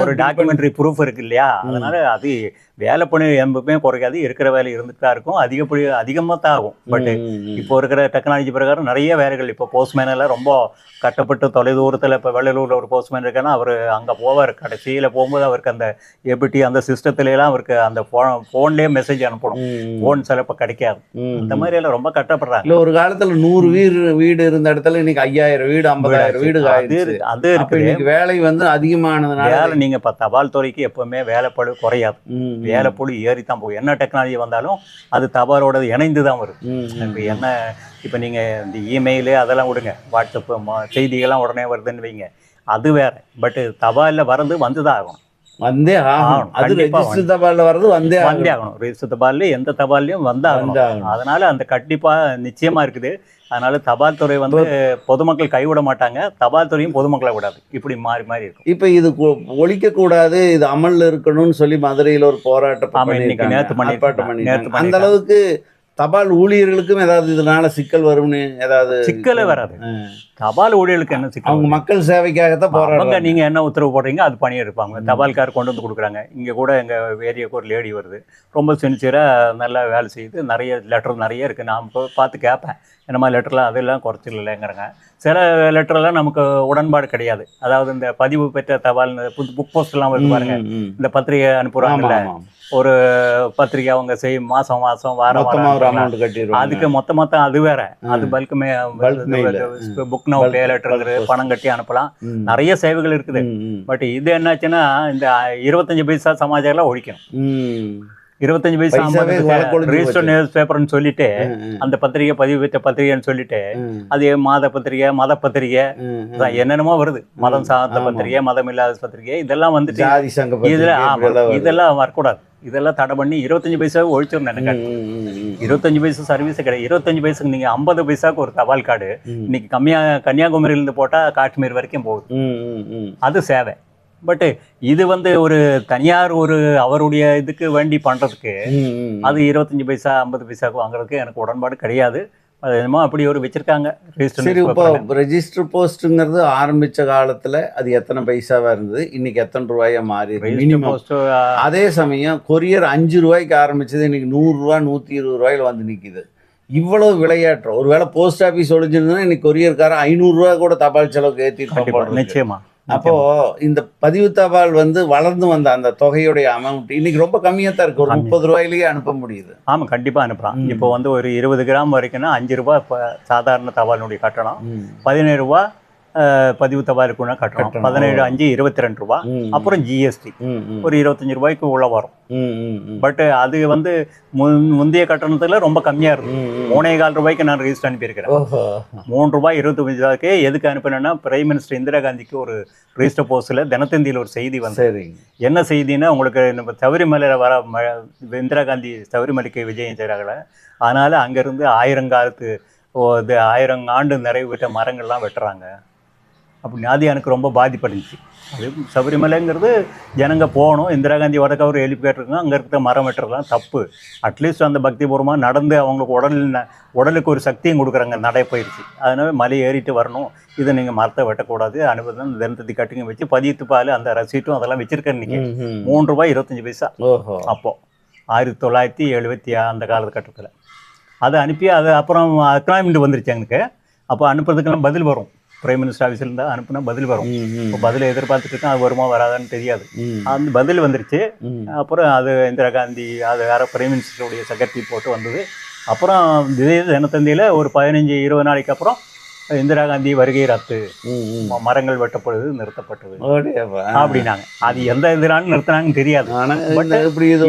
ஒரு டாக்குமெண்ட்ரி ப்ரூஃப் இருக்கு இல்லையா, அதனால அது வேலைப்பணி எப்பவுமே குறையாது. இருக்கிற வேலை இருந்துட்டு தான் இருக்கும். அதிகமாக தான் ஆகும். பட் இப்போ இருக்கிற டெக்னாலஜி பிரகாரம் நிறைய வேலைகள், இப்போ போஸ்ட்மேன் எல்லாம் ரொம்ப கட்டப்பட்டு தொலைதூரத்தில், இப்போ வெள்ளலூரில் ஒரு போஸ்ட்மேன் இருக்கான்னா அவர் அங்கே போவார். கடைசியில் போகும்போது அவருக்கு அந்த EBT அந்த சிஸ்டத்துலாம் அவருக்கு அந்த ஃபோன்லேயே மெசேஜ் அனுப்பணும். ஃபோன் சிலப்போ கிடைக்காது. இந்த மாதிரி எல்லாம் ரொம்ப கட்டப்படுறாங்க. இல்லை, ஒரு காலத்தில் 100 வீடு இருந்த இடத்துல இன்னைக்கு 5000 வீடு 50,000 வீடு அது இருக்கு. வேலை வந்து அதிகமானதுனால வேலை நீங்கள் இப்போ தபால் துறைக்கு எப்பவுமே வேலைப்பளு குறையாது. வேலைப்பளு ஏறி தான் போகும். என்ன டெக்னாலஜி வந்தாலும் அது தபாலோட இணைந்து தான் வரும். இப்போ நீங்கள் இந்த இமெயிலு அதெல்லாம் விடுங்க, வாட்ஸ்அப்பு செய்திகள்லாம் உடனே வருதுன்னு வைங்க, அது வேற. பட்டு தபாலில் வர்றது வந்து தான் ஆகணும். வந்தே ஆகணும். அது ரெஜிஸ்டர் தபாலில் வர்றது வந்தே ஆகணும். ரெஜிஸ்டர் தபாலில் எந்த தபால்லையும் வந்தாகணும். அதனால அந்த கண்டிப்பாக நிச்சயமாக இருக்குது. அதனால தபால் துறை வந்து பொதுமக்கள் கைவிட மாட்டாங்க, தபால் துறையும் பொதுமக்களை விடாது. இப்படி மாறி மாறி இருக்கும். இப்போ இது ஒழிக்கக்கூடாது, இது அமல்ல இருக்கணும்னு சொல்லி மதுரையில் ஒரு போராட்டம் நேற்று அந்த அளவுக்கு தபால் ஊழியர்களுக்கும் ஏதாவது இதனால சிக்கல் வரும்னு ஏதாவது? சிக்கலே வராது. தபால் ஊழியர்களுக்கு என்ன சிக்கல்? அவங்க மக்கள் சேவைக்காகத்தான் அவங்க போறாங்க. நீங்கள் என்ன உத்தரவு போடுறீங்க அது பண்ணியிருப்பாங்க. தபால்கார் கொண்டு வந்து கொடுக்குறாங்க. இங்கே கூட எங்கள் ஏரியாவுக்கு ஒரு லேடி வருது, ரொம்ப சின்சியராக நல்லா வேலை செய்யுது, நிறைய லெட்டர் நிறைய இருக்குது. நான் பார்த்து கேட்பேன், இந்த மாதிரி லெட்டர்லாம் அதெல்லாம் குறைச்சிடலைங்கிறாங்க. சில லெட்டர்லாம் நமக்கு உடன்பாடு கிடையாது. அதாவது இந்த பதிவு பெற்ற தபால் புக் போஸ்ட்லாம் வருது பாருங்க, இந்த பத்திரிகை அனுப்புகிறாங்கல்ல, ஒரு பத்திரிகை அவங்க செய்யும் மாதம் வாரம் அதுக்கு மொத்தம் அது வேற, அது பல்குமே புக் நோ பே லெட்டருங்கிற பணம் கட்டி அனுப்பலாம், நிறைய சேவைகள் இருக்குது. பட் இது என்னாச்சுன்னா இந்த 25 பைசா சமாச்சாரம் ஒழிக்கணும். 25 பைசா ரிஜிஸ்டர் நியூஸ் பேப்பர்னு சொல்லிட்டு அந்த பத்திரிகை பதிவு பெற்ற பத்திரிகைன்னு சொல்லிட்டு அது மாத பத்திரிகை மத பத்திரிகை என்னென்னமோ வருது, மதம் சார்ந்த பத்திரிகை மதம் இல்லாத பத்திரிகை இதெல்லாம் வந்துட்டு இதெல்லாம் வரக்கூடாது. இதெல்லாம் தடை பண்ணி 25 பைசாவை ஒழிச்சிடும் நினைக்காது. 25 பைசா சர்வீஸ் கிடையாது. 25 பைசாக்கு நீங்கள் 50 பைசாவுக்கு ஒரு தபால் கார்டு இன்னைக்கு கன்னியாகுமரியிலிருந்து போட்டால் காஷ்மீர் வரைக்கும் போகுது, அது சேவை. பட் இது ஒரு தனியார் ஒரு அவருடைய இதுக்கு வேண்டி பண்ணுறதுக்கு அது 25 பைசா 50 பைசாவுக்கு வாங்குறதுக்கு எனக்கு உடன்பாடு கிடையாது. அது என்னமோ அப்படி ஒரு வச்சுருக்காங்க. சரி, இப்போ ரெஜிஸ்டர் போஸ்ட்டுங்கிறது ஆரம்பித்த காலத்தில் அது எத்தனை பைசாவாக இருந்தது, இன்னைக்கு எத்தனை ரூபாயா மாறி மினிமம். அதே சமயம் கொரியர் 5 ரூபாய்க்கு ஆரம்பிச்சது இன்னைக்கு 100 ரூபா 120 ரூபாயில் வந்து நிற்கிது. இவ்வளவு விளையாட்டுறோம். ஒருவேளை போஸ்ட் ஆஃபீஸ் ஒழிஞ்சிருந்ததுன்னா இன்னைக்கு கொரியர்காரன் 500 ரூபா கூட தபால் செலவுக்கு ஏற்றிட்டு நிச்சயமா. அப்போ இந்த பதிவு தபால் வளர்ந்து வந்த அந்த தொகையுடைய அமௌண்ட் இன்னைக்கு ரொம்ப கம்மியாக தான் இருக்கு. ஒரு 30 ரூபாயிலேயே அனுப்ப முடியுது. ஆமாம், கண்டிப்பாக அனுப்பலாம். இப்போ ஒரு 20 கிராம் வரைக்கும்னா 5 ரூபா இப்போ சாதாரண தபாலினுடைய கட்டணம், 17 ரூபா பதிவு தபாலுக்குன்னா கட்டணம், 17 5 22 ரூபா, அப்புறம் ஜிஎஸ்டி ஒரு 25 ரூபாய்க்கு உள்ள வரும். பட் அது முந்தைய கட்டணத்துல ரொம்ப கம்மியா இருக்கும். 3.25 ரூபாய்க்கு நான் ரெஜிஸ்டர் அனுப்பியிருக்கிறேன். 3 ரூபாய் 25 ரூபாய்க்கு எதுக்கு அனுப்பினேன்னா, பிரைம் மினிஸ்டர் இந்திரா காந்திக்கு ஒரு ரெஜிஸ்டர் போஸ்ட்ல தினத்தந்தியில் ஒரு செய்தி என்ன செய்தின்னா, உங்களுக்கு நம்ம சபரிமலையில வர இந்திரா காந்தி சபரிமலைக்கு விஜயம் செய்கிறாங்கள, அதனால அங்கிருந்து 1000 ஆண்டு நிறைவு பெற்ற மரங்கள்லாம் வெட்டுறாங்க அப்படின்னு. அது எனக்கு ரொம்ப பாதிப்படைஞ்சிச்சு. அது சபரிமலைங்கிறது ஜனங்க போகணும், இந்திரா காந்தி வடக்க ஒரு ஹெலிபேட் இருக்குங்க, அங்கே இருக்கிற மரம் வெட்டுறதுலாம் தப்பு. அட்லீஸ்ட் அந்த பக்திபூர்வமாக நடந்து அவங்களுக்கு உடலுக்கு ஒரு சக்தியும் கொடுக்குறாங்க, நடைப்பயிற்சி. அதனால மலை ஏறிட்டு வரணும், இதை நீங்கள் மரத்தை வெட்டக்கூடாது, அனுபவம் தினத்ததி கட்டிங்க வச்சு பதித்து பால் அந்த ரசீட்டும் அதெல்லாம் வச்சிருக்கேன். இன்றைக்கி 3 ரூபாய் 25 பைசா அப்போது 1976 அந்த காலகட்டத்தில் அதை அனுப்பி அது அப்புறம் அக்னாய்மெண்ட் வந்துருச்சு எனக்கு. அப்போ அனுப்புறதுக்கெல்லாம் பதில் வரும், பிரைம் மினிஸ்டர் ஆஃபீஸில் இருந்தால் அனுப்புனா பதில் வரும். இப்போ பதில் எதிர்பார்த்துட்டு இருக்கேன், அது வருமா வராதான்னு தெரியாது. அந்த பதில் வந்துருச்சு. அப்புறம் அது இந்திரா காந்தி அது வேறு பிரைம் மினிஸ்டருடைய செக்ரட்டரி போட்டு வந்தது. அப்புறம் தினத்தந்தியில் ஒரு 15-20 நாளைக்கு அப்புறம் இந்திரா காந்தி வருகை ரத்து, மரங்கள் வெட்டப்படுது நிறுத்தப்பட்டது அப்படின்னாங்க. அது எந்த இதனாலும் நிறுத்தினாங்கன்னு தெரியாது.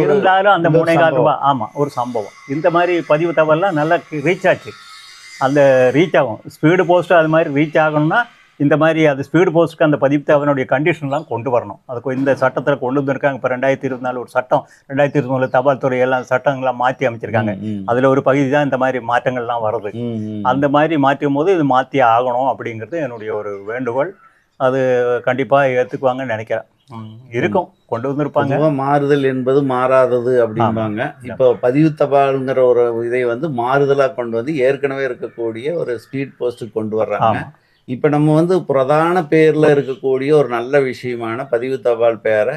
இருந்தாலும் அந்த 3.25 ரூபா ஆமாம் ஒரு சம்பவம். இந்த மாதிரி பதிவு தகவல்லாம் நல்லா ரீச் ஆச்சு. அந்த ரீச் ஆகும். ஸ்பீடு போஸ்ட்டு அது மாதிரி ரீச் ஆகணும்னா இந்த மாதிரி அது ஸ்பீடு போஸ்ட்டுக்கு அந்த பதிவு தகவலுடைய கண்டிஷன்லாம் கொண்டு வரணும். அதுக்கு இந்த சட்டத்தில் கொண்டு வந்துருக்காங்க. இப்போ 2024 ஒரு சட்டம், 2023 தபால் துறை எல்லாம் சட்டங்கள்லாம் மாற்றி அமைச்சிருக்காங்க. அதில் ஒரு பகுதி தான் இந்த மாதிரி மாற்றங்கள்லாம் வருது. அந்த மாதிரி மாற்றும் போது இது மாற்றி ஆகணும் அப்படிங்கிறது என்னுடைய ஒரு வேண்டுகோள். அது கண்டிப்பாக ஏற்றுக்குவாங்கன்னு நினைக்கிறேன். இருக்கும், கொண்டு வந்திருப்பாங்க. மாறுதல் என்பது மாறாதது அப்படிம்பாங்க. இப்போ பதிவு தபாலுங்கிற ஒரு இதை மாறுதலாக கொண்டு வந்து ஏற்கனவே இருக்கக்கூடிய ஒரு ஸ்பீட் போஸ்ட்டுக்கு கொண்டு வர்றாங்க. இப்போ நம்ம பிரதான பேரில் இருக்கக்கூடிய ஒரு நல்ல விஷயமான பதிவு தபால் பேரை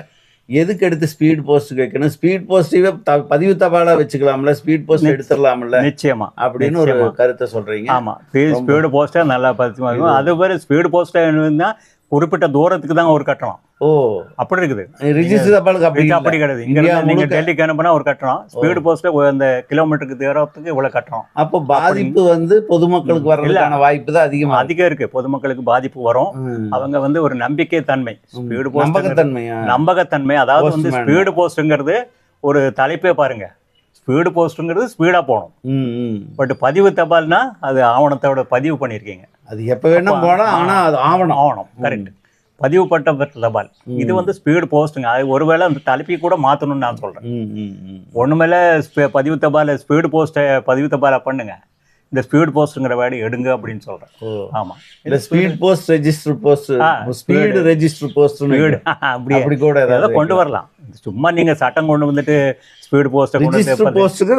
எதுக்கு எடுத்து ஸ்பீட் போஸ்ட் வைக்கணும்? ஸ்பீட் போஸ்டிவே பதிவு தபாலாக வச்சுக்கலாம்ல, ஸ்பீட் போஸ்ட் எடுத்துடலாம்ல. நிச்சயமா அப்படின்னு ஒரு கருத்தை சொல்றீங்க. ஆமாம், ஸ்பீடு போஸ்ட்டாக நல்லா பதிவு. அது மாதிரி ஸ்பீடு போஸ்ட்டாக குறிப்பிட்ட தூரத்துக்கு தான் ஒரு கட்டணம். அப்படி இருக்குது. ரிஜிஸ்டர் தபாலுக்கு அப்படி கிடையாது. இங்க நீங்க டெல்லிக்கு அனுப்புனா ஒரு கட்டணம், ஸ்பீடு போஸ்ட்ல அந்த கிலோமீட்டருக்கு தூரத்துக்கு இவ்வளவு கட்டணம். அப்போ பாதிப்பு பொதுமக்களுக்கு வர்றதுக்கான வாய்ப்பு தான் அதிகம் இருக்கு. பொதுமக்களுக்கு பாதிப்பு வரும். அவங்க ஒரு நம்பிக்கை தன்மை, ஸ்பீடு போஸ்ட் நம்பகத்தன்மை. அதாவது ஸ்பீடு போஸ்ட்ங்கிறது ஒரு தலைப்பே பாருங்க, ஸ்பீடு போஸ்ட்டுங்கிறது ஸ்பீடா போகணும். பட் பதிவு தபால்னா அது ஆவணத்தோட பதிவு பண்ணியிருக்கீங்க, அது எப்போ வேணா போகலாம். ஆனால் அது ஆவணம் கரெக்ட், பதிவு பட்ட தபால். இது ஸ்பீடு போஸ்ட்டுங்க. அது ஒருவேளை அந்த தலைப்பை கூட மாற்றணும்னு நான் சொல்கிறேன். ஒன்றுமேல பதிவு தபால் ஸ்பீடு போஸ்ட்டை பதிவு தபாலை பண்ணுங்க, இந்த ஸ்பீடு போஸ்ட்டுங்கிற வேர்டு எடுங்க அப்படின்னு சொல்கிறேன். ஆமாம், இந்த speed post register post, speed register post அப்படி கூட ஏதாவது கொண்டு வரலாம். சும்மா நீங்கள் சட்டம் கொண்டு வந்துட்டு ஸ்பீடு போஸ்ட்டை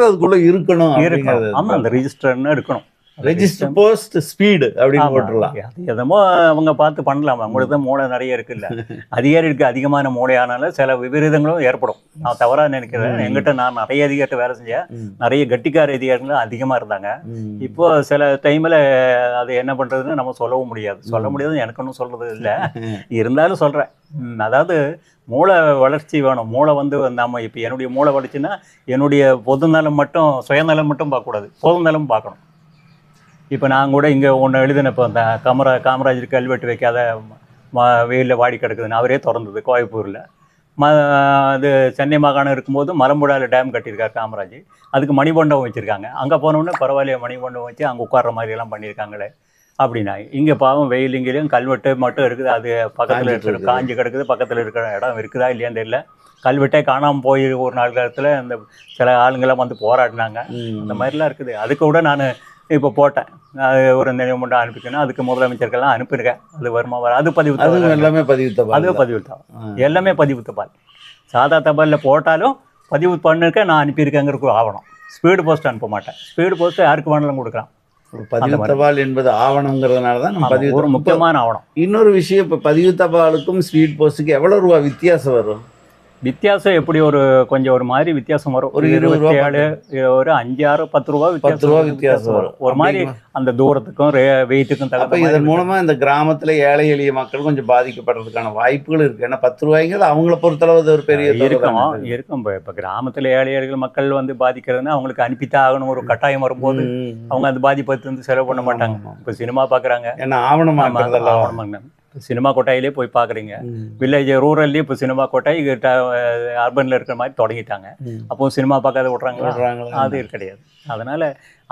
அதுக்குள்ளே இருக்கணும். ஆமாம், அந்த ரிஜிஸ்டர்னு இருக்கணும். ரெஜிஸ்டர் போஸ்ட் ஸ்பீடு அப்படின்னு போட்டுடலாம். அது எதமோ அவங்க பார்த்து பண்ணலாம். அவங்களுக்கு தான் மூளை நிறைய இருக்குல்ல. அதிகாரிகளுக்கு அதிகமான மூளை ஆனாலும் சில விபரீதங்களும் ஏற்படும். நான் தவறாக நினைக்கிறேன். எங்கிட்ட நான் நிறைய அதிகாரிட்ட வேலை செஞ்சேன். நிறைய கட்டிக்கார அதிகாரிகளும் அதிகமாக இருந்தாங்க. இப்போ சில டைமில் அது என்ன பண்ணுறதுன்னு நம்ம சொல்லவும் முடியாது. சொல்ல முடியாது, எனக்கு ஒன்றும் சொல்கிறது இல்லை. இருந்தாலும் சொல்கிறேன். அதாவது மூளை வளர்ச்சி வேணும். மூளை வந்து நம்ம இப்போ என்னுடைய மூளை வளர்ச்சின்னா என்னுடைய பொது நலம் மட்டும் சுயநலம் மட்டும் பார்க்கக்கூடாது, பொது நலம் பார்க்கணும். இப்போ நான் கூட இங்கே ஒன்று எழுதின இப்போ அந்த காமராஜர் கல்வெட்டு வைக்காத வெயிலில் வாடி கிடக்குதுன்னு அவரே திறந்தது கோயம்புத்தூரில். அது சென்னை மாகாணம் இருக்கும்போது மலம்புழாவில் டேம் கட்டியிருக்காரு காமராஜ். அதுக்கு மணிமண்டபம் வச்சுருக்காங்க. அங்கே போனோடனே பரவாயில்லையே மணிமண்டபம் வச்சு அங்கே உட்கார்ற மாதிரியெல்லாம் பண்ணியிருக்காங்களே அப்படின்னா. இங்கே பாவம் வெயில் இங்கேயும் கல்வெட்டு மட்டும் இருக்குது. அது பக்கத்தில் இருக்கிற காஞ்சி கிடக்குது. பக்கத்தில் இருக்கிற இடம் இருக்குதா இல்லையான்னு தெரியல. கல்வெட்டே காணாமல் போய் ஒரு நாள் காலத்தில் இந்த சில ஆளுங்கெல்லாம் வந்து போராடினாங்க. அந்த மாதிரிலாம் இருக்குது. அதுக்கு கூட நான் இப்போ போட்டேன். அது ஒரு நினைவுமன்றம் அனுப்பிக்கணும். அதுக்கு முதலமைச்சருக்கெல்லாம் அனுப்பியிருக்கேன். அது வருமா வர அது பதிவு எல்லாமே பதிவு தபால். அதுவும் பதிவு தபால். எல்லாமே பதிவு தபால். சாதா தபாலில் போட்டாலும் பதிவு பண்ணிருக்க நான் அனுப்பியிருக்கேங்கிறதுக்கு ஆவணம். ஸ்பீடு போஸ்ட் அனுப்ப மாட்டேன். ஸ்பீடு போஸ்ட் யாருக்கு வேணாலும் கொடுக்கலாம். பதிவு தபால் என்பது ஆவணங்கிறதுனால தான் நம்ம பதிவு ஒரு முக்கியமான ஆவணம். இன்னொரு விஷயம், இப்போ பதிவு தபாலுக்கும் ஸ்பீட் போஸ்ட்டுக்கு எவ்வளோ ரூபா வித்தியாசம் வரும்? வித்தியாசம் எப்படி கொஞ்சம் ஒரு மாதிரி வித்தியாசம் வரும். ஒரு 27 ஒரு 5 6 10 ரூபா வித்தியாசம் வரும். ஒரு மாதிரி அந்த தூரத்துக்கும் வெயிட்டுக்கும் தகுந்த. இதன் மூலமா இந்த கிராமத்துல ஏழை எளிய மக்கள் கொஞ்சம் பாதிக்கப்படுறதுக்கான வாய்ப்புகள் இருக்கு. ஏன்னா 10 ரூபாய்ங்கிறது அவங்கள பொறுத்தளவு ஒரு பெரிய இருக்கும். இப்போ கிராமத்துல ஏழை எளிய மக்கள் வந்து பாதிக்கிறதுன்னா அவங்களுக்கு அனுப்பித்தான் ஆகணும். ஒரு கட்டாயம் வரும்போது அவங்க அந்த பாதிப்பை வந்து செலவு பண்ண மாட்டாங்க. இப்போ சினிமா பாக்குறாங்க. ஏன்னா ஆவணமாக சினிமா கொட்டாயிலே போய் பார்க்குறீங்க. வில்லேஜ் ரூரல்லேயே இப்போ சினிமா கொட்டாய் அர்பனில் இருக்கிற மாதிரி தொடங்கிட்டாங்க. அப்போ சினிமா பார்க்காத விட்றாங்க. அது கிடையாது. அதனால்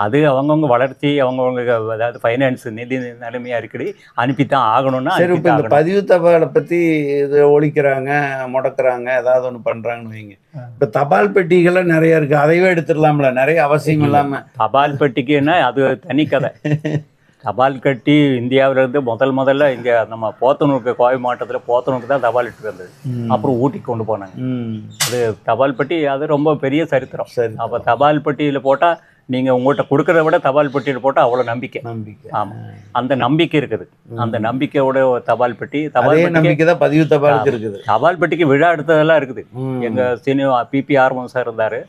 அது அவங்கவுங்க வளர்ச்சி அவங்கவுங்க அதாவது ஃபைனான்ஸ் நிதி நிலைமையாக இருக்குது. அனுப்பித்தான் ஆகணும்னா சரி. இப்போ இந்த பதிவு தபாலை பற்றி இது ஒழிக்கிறாங்க, முடக்கிறாங்க, ஏதாவது ஒன்று பண்ணுறாங்கன்னு வைங்க. இப்போ தபால் பெட்டிகளை நிறைய இருக்குது. அதைவே எடுத்துடலாம்ல, நிறைய அவசியம் இல்லாமல். தபால் பெட்டிக்குன்னா அது தனி கதை. தபால் கட்டி இந்தியாவிலேருந்து முதல்ல இங்கே நம்ம போத்தனூருக்கு கோவை மாவட்டத்தில் போத்தனூருக்கு தான் தபால் இட்டு வந்தது. அப்புறம் ஊட்டிக்கு கொண்டு போனாங்க. அது தபால் பெட்டி அது ரொம்ப பெரிய சரித்திரம். அப்போ தபால் பெட்டியில் போட்டால் நீங்கள் உங்கள்கிட்ட கொடுக்குறத விட தபால் பெட்டியில் போட்டால் அவ்வளோ நம்பிக்கை. ஆமாம், அந்த நம்பிக்கை இருக்குது. அந்த நம்பிக்கையோட தபால் பெட்டி நம்பிக்கை தான் பதிவு தபாலுக்கு இருக்குது. தபால் பெட்டிக்கு விழா எடுத்ததெல்லாம் இருக்குது. எங்கள் சினிமா பிபி ஆர்வம் சார் இருந்தார்.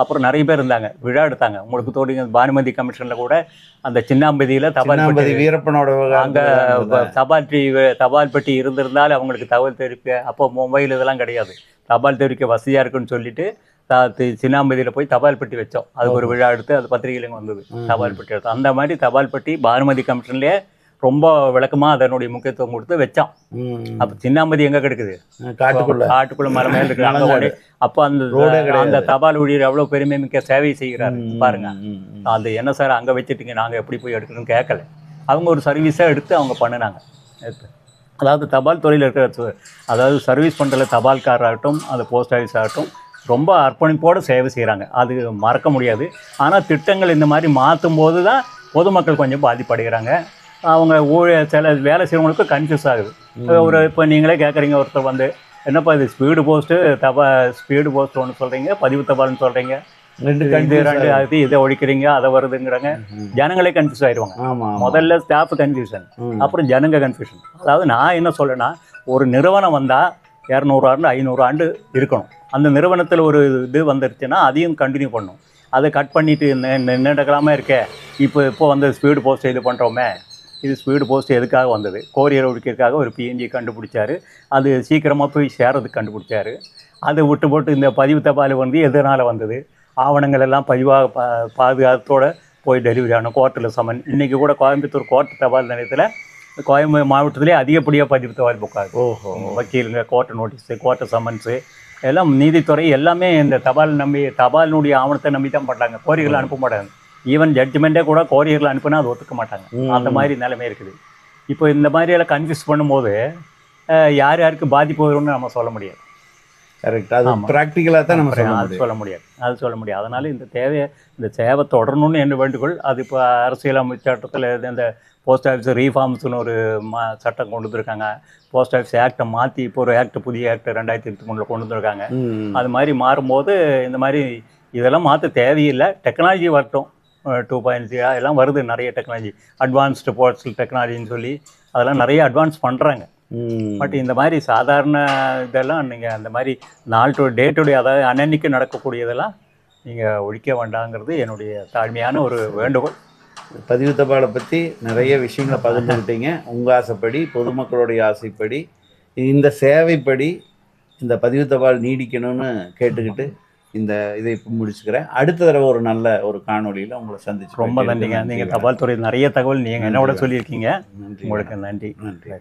அப்புறம் நிறைய பேர் இருந்தாங்க, விழா எடுத்தாங்க. உங்களுக்கு தோடி பானுமதி கமிஷனில் கூட அந்த சின்னாம்பதியில் தபால் பெட்டி வீரப்பனோட அங்கே தபால் பெட்டி இருந்திருந்தாலும் அவங்களுக்கு தகவல் தெரிவிக்க அப்போ மொபைல் இதெல்லாம் கிடையாது. தபால் தெரிவிக்க வசதியாக இருக்குன்னு சொல்லிட்டு சின்னாம்பதியில் போய் தபால் பெட்டி வச்சோம். அதுக்கு ஒரு விழா எடுத்து அது பத்திரிகையிலும் வந்தது. தபால் பெட்டி எடுத்தோம். அந்த மாதிரி தபால் பெட்டி பானுமதி கமிஷன்லேயே ரொம்ப விளக்கமாக அதனுடைய முக்கியத்துவம் கொடுத்து வச்சோம். அப்போ சின்னாம்பதி எங்கே கிடக்குது? காட்டுக்குள்ள மலை மேலே இருக்குது. அப்போ அந்த தபால் ஊழியர் எவ்வளோ பெருமை மிக்க சேவை செய்கிறாரு பாருங்க. அந்த என்ன சார் அங்கே வச்சுட்டுங்க, நாங்கள் எப்படி போய் எடுக்கணும்னு கேட்கல. அவங்க ஒரு சர்வீஸாக எடுத்து அவங்க பண்ணினாங்க. அதாவது தபால் துறையில் இருக்கிற அதாவது சர்வீஸ் பண்ணுற தபால்காராகட்டும் அந்த போஸ்ட் ஆஃபீஸ் ஆகட்டும் ரொம்ப அர்ப்பணிப்போடு சேவை செய்கிறாங்க. அது மறக்க முடியாது. ஆனால் திட்டங்கள் இந்த மாதிரி மாற்றும் போது தான் பொதுமக்கள் கொஞ்சம் பாதிப்படைகிறாங்க. அவங்க சில வேலை செய்கிறவங்களுக்கு கன்ஃபியூஸ் ஆகுது. இப்போ நீங்களே கேட்குறீங்க, ஒருத்தர் வந்து என்னப்பா இது ஸ்பீடு போஸ்ட் ஒன்று சொல்கிறீங்க, பதிவு தபால்னு சொல்கிறீங்க, ரெண்டு அது இதை ஒழிக்கிறீங்க, அதை வருதுங்கிறாங்க. ஜனங்களே கன்ஃபியூஸ் ஆயிடுவாங்க. முதல்ல ஸ்டாஃப் கன்ஃபியூஷன், அப்புறம் ஜனங்க கன்ஃபியூஷன். அதாவது நான் என்ன சொல்லேன்னா, ஒரு நிறுவனம் வந்தால் 200 ஆண்டு 500 ஆண்டு இருக்கணும். அந்த நிறுவனத்தில் ஒரு இது வந்துருச்சுன்னா அதையும் கண்டினியூ பண்ணணும். அதை கட் பண்ணிவிட்டு நின்றுக்கலாமல் இருக்கே. இப்போ வந்து ஸ்பீடு போஸ்ட் இது பண்ணுறோமே, இது ஸ்பீடு போஸ்ட் எதுக்காக வந்தது? கோரியர் ஒழிக்கிறதுக்காக ஒரு பிஎன்ஜி கண்டுபிடிச்சாரு. அது சீக்கிரமாக போய் சேரதுக்கு கண்டுபிடிச்சாரு. அதை விட்டு போட்டு இந்த பதிவு தபால் வந்து எதனால் வந்தது? ஆவணங்கள் எல்லாம் பதிவாக பாதுகாத்தோடு போய் டெலிவரி ஆகணும். கோர்ட்டில் சமன். இன்றைக்கி கூட கோயம்புத்தூர் கோர்ட் தபால் நிலையத்தில் கோயம்புத்தூர் மாவட்டத்திலே அதிகப்படியாக பதிவு தபால் புக்காது. வக்கீலுங்க, கோர்ட்டு நோட்டீஸு, கோர்ட்டு சம்மன்ஸு எல்லாம் நீதித்துறை எல்லாமே இந்த தபாலினுடைய ஆவணத்தை நம்பி தான் பண்ணுறாங்க. கோரியர்கள் அனுப்ப மாட்டாங்க. ஈவன் ஜட்ஜ்மெண்ட்டே கூட கோரியர்கள் அனுப்புனா அது ஒத்துக்க மாட்டாங்க. அந்த மாதிரி நிலைமை இருக்குது. இப்போ இந்த மாதிரியெல்லாம் கன்ஃபியூஸ் பண்ணும்போது யாருக்கு பாதிப்பு வரும்னு நம்ம சொல்ல முடியாது. கரெக்ட். அது ப்ராக்டிக்கலாக தான் நம்ம சொல்ல முடியாது. அதனால் இந்த சேவை தொடரணும்னு என்ன வேண்டுகோள். அது இப்போ அரசியலமைப்பு சட்டத்தில் இந்த போஸ்ட் ஆஃபீஸ் ரீஃபார்ம்ஸ்னு ஒரு சட்டம் கொண்டு வந்துருக்காங்க. போஸ்ட் ஆஃபீஸ் ஆக்டை மாற்றி இப்போ ஒரு புதிய ஆக்ட் 2023 கொண்டு வந்துருக்காங்க. அது மாதிரி மாறும்போது இந்த மாதிரி இதெல்லாம் மாற்ற தேவையில்லை. டெக்னாலஜி வரட்டும். 2.0 எல்லாம் வருது, நிறைய டெக்னாலஜி, அட்வான்ஸ்டு போஸ்டல் டெக்னாலஜின்னு சொல்லி அதெல்லாம் நிறைய அட்வான்ஸ் பண்ணுறாங்க. பட் இந்த மாதிரி சாதாரண இதெல்லாம் நீங்கள் அந்த மாதிரி நாள் டே டு டே, அதாவது அன்னன்னைக்கு நடக்கக்கூடியதெல்லாம் நீங்கள் ஒழிக்க வேண்டாங்கிறது என்னுடைய தாழ்மையான ஒரு வேண்டுகோள். பதிவு தபாலை பற்றி நிறைய விஷயங்களை பகிர்ந்துக்கிட்டீங்க. உங்கள் ஆசைப்படி, பொதுமக்களுடைய ஆசைப்படி, இந்த சேவைப்படி இந்த பதிவு தபால் நீடிக்கணும்னு கேட்டுக்கிட்டு இந்த இதை இப்போ முடிச்சுக்கிறேன். அடுத்த தடவை ஒரு நல்ல ஒரு காணொலியில் உங்களை சந்திச்சு ரொம்ப நன்றிங்க. நீங்கள் தபால் துறை நிறைய தகவல் நீங்கள் என்னோட சொல்லியிருக்கீங்க. உங்களுக்கு நன்றி. நன்றி.